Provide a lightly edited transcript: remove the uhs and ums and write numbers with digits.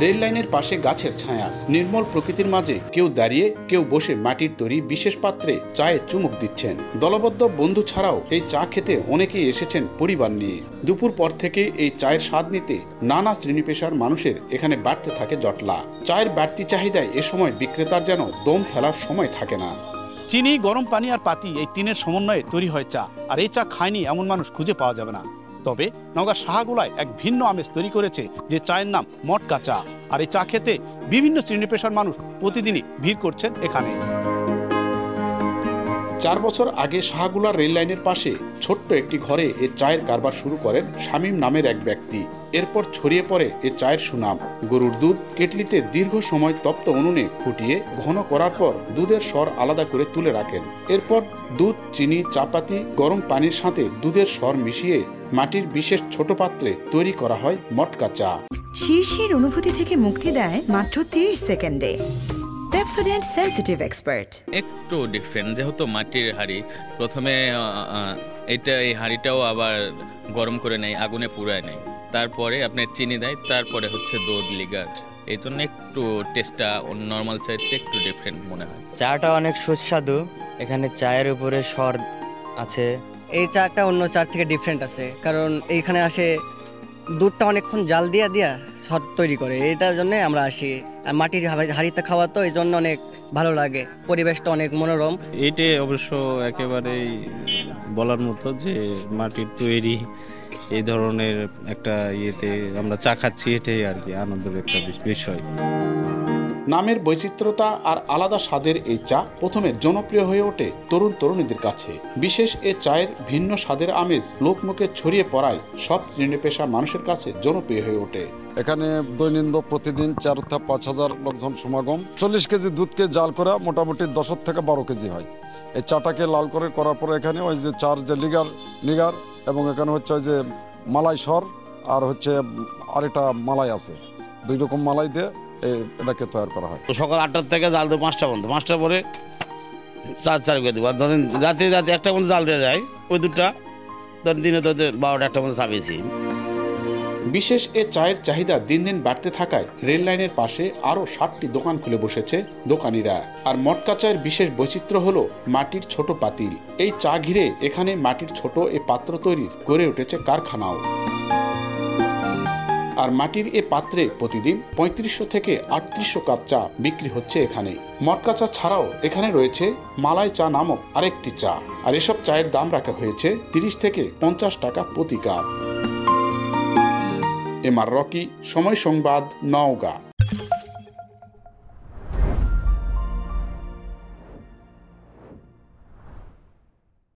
Rail লাইনের পাশে গাছের ছায়া, নির্মল প্রকৃতির মাঝে কেউ দাঁড়িয়ে কেউ বসে মাটির তৈরি বিশেষ পাত্রে চায়ে চুমুক দিচ্ছেন। দলবদ্ধ বন্ধু ছাড়াও এই চা খেতে অনেকেই এসেছেন পরিবার নিয়ে। দুপুর পর থেকে এই চায়ের স্বাদ নিতে নানা শ্রেণী পেশার মানুষের এখানে বাড়তে থাকে জটলা। চায়ের বাড়তি চাহিদায় এ সময় বিক্রেতার যেন দম ফেলার সময় থাকে না। চিনি, গরম পানি আর পাতি এই তিনের সমন্বয়ে তৈরি হয় চা। আর এই চা খায়নি এমন মানুষ খুঁজে পাওয়া যাবে না। তবে নওগাঁ সাহাগুলায় এক ভিন্ন আমেজ তৈরি করেছে যে চায়ের নাম মটকা চা। আর এই চা খেতে বিভিন্ন শ্রেণী পেশার মানুষ প্রতিদিনই ভিড় করছেন এখানে। 4 বছর আগে সাহাগুলার রেল লাইনের পাশে ছোট্ট একটি ঘরে এ চায়ের কারবার শুরু করেন শামীম নামের এক ব্যক্তি। এরপর ছড়িয়ে পড়ে এ চায়ের সুনাম। গরুর দুধ কেটলিতে দীর্ঘ সময় তপ্ত উনুনে ফুটিয়ে ঘন করার পর দুধের স্বর আলাদা করে তুলে রাখেন। এরপর দুধ, চিনি, চাপাতি, গরম পানির সাথে দুধের স্বর মিশিয়ে মাটির বিশেষ ছোট পাত্রে তৈরি করা হয় মটকা চা। শীর্ষের অনুভূতি থেকে মুক্তি দেয় মাত্র 30 সেকেন্ডে। Pepsodent sensitive expert. একটু ডিফারেন্ট, যেহেতু মাটির হাঁড়ি, প্রথমে এই হাঁড়িটাও আবার গরম করে নেয়, আগুনে পুড়ায় নেয়, তারপরে আপনার চিনি দেয়, তারপরে হচ্ছে দুধ, লিগার। এই জন্য একটু টেস্টটা নর্মাল চায়ের চেয়ে একটু ডিফারেন্ট মনে হয়। চাটা অনেক সুস্বাদু, এখানে চায়ের উপরে স্বর আছে। এই চাটা অন্য চার থেকে ডিফারেন্ট আছে, কারণ এইখানে আসে দুধটা অনেকক্ষণ জাল দিয়া স্বর তৈরি করে, এটার জন্য আমরা আসি। আর মাটির হাঁড়িতে খাওয়া তো এই জন্য অনেক ভালো লাগে, পরিবেশটা অনেক মনোরম। এইটাই অবশ্য একেবারেই বলার মতো যে মাটির তৈরি এই ধরনের একটা ইয়েতে আমরা চা খাচ্ছি, এটাই আর কি আনন্দের একটা বিষয়। নামের বৈচিত্র্যতা আর আলাদা স্বাদের এই চা প্রথমে জনপ্রিয় হয়ে ওঠে তরুণ তরুণীদের কাছে। বিশেষ এ চায়ের ভিন্ন স্বাদের আমেজ লোকমুখে ছড়িয়ে পড়ায় সব শ্রেণী পেশা মানুষের কাছে জনপ্রিয় হয়ে ওঠে। এখানে দৈনন্দিন প্রতিদিন 4-5 হাজার লোকজন সমাগম। 40 কেজি দুধকে জাল করা মোটামুটি 10 থেকে 12 কেজি হয়। এই চাটাকে লাল করে করার পরে এখানে ওই যে চার যে লিগার এবং এখানে হচ্ছে ওই যে মালাই স্বর আর হচ্ছে আরেকটা মালাই আছে, 2 রকম মালাই দিয়ে এটাকে তৈরি করা হয়। সকাল 8টার থেকে জাল দেবো 5টা পর্যন্ত, 5টার পরে চার করে দেবো। আর ধরেন রাতে 1টা পর্যন্ত জাল দেওয়া যায়, ওই দুধটা ধরেন দিনে 12টা পর্যন্ত চাপিয়েছি। বিশেষ এ চায়ের চাহিদা দিন দিন বাড়তে থাকায় রেল লাইনের পাশে আরও 60টি দোকান খুলে বসেছে দোকানিরা। আর মটকা চায়ের বিশেষ বৈচিত্র্য হলো মাটির ছোট পাতিল। এই চা ঘিরে এখানে মাটির ছোট এ পাত্র তৈরির গড়ে উঠেছে কারখানাও। আর মাটির এ পাত্রে প্রতিদিন 3500 থেকে 3800 কাপ চা বিক্রি হচ্ছে এখানে। মটকা চা ছাড়াও এখানে রয়েছে মালাই চা নামক আরেকটি চা। আর এসব চায়ের দাম রাখা হয়েছে 30 থেকে 50 টাকা প্রতি কাপ। এমআর রকি, সময় সংবাদ, নওগাঁ।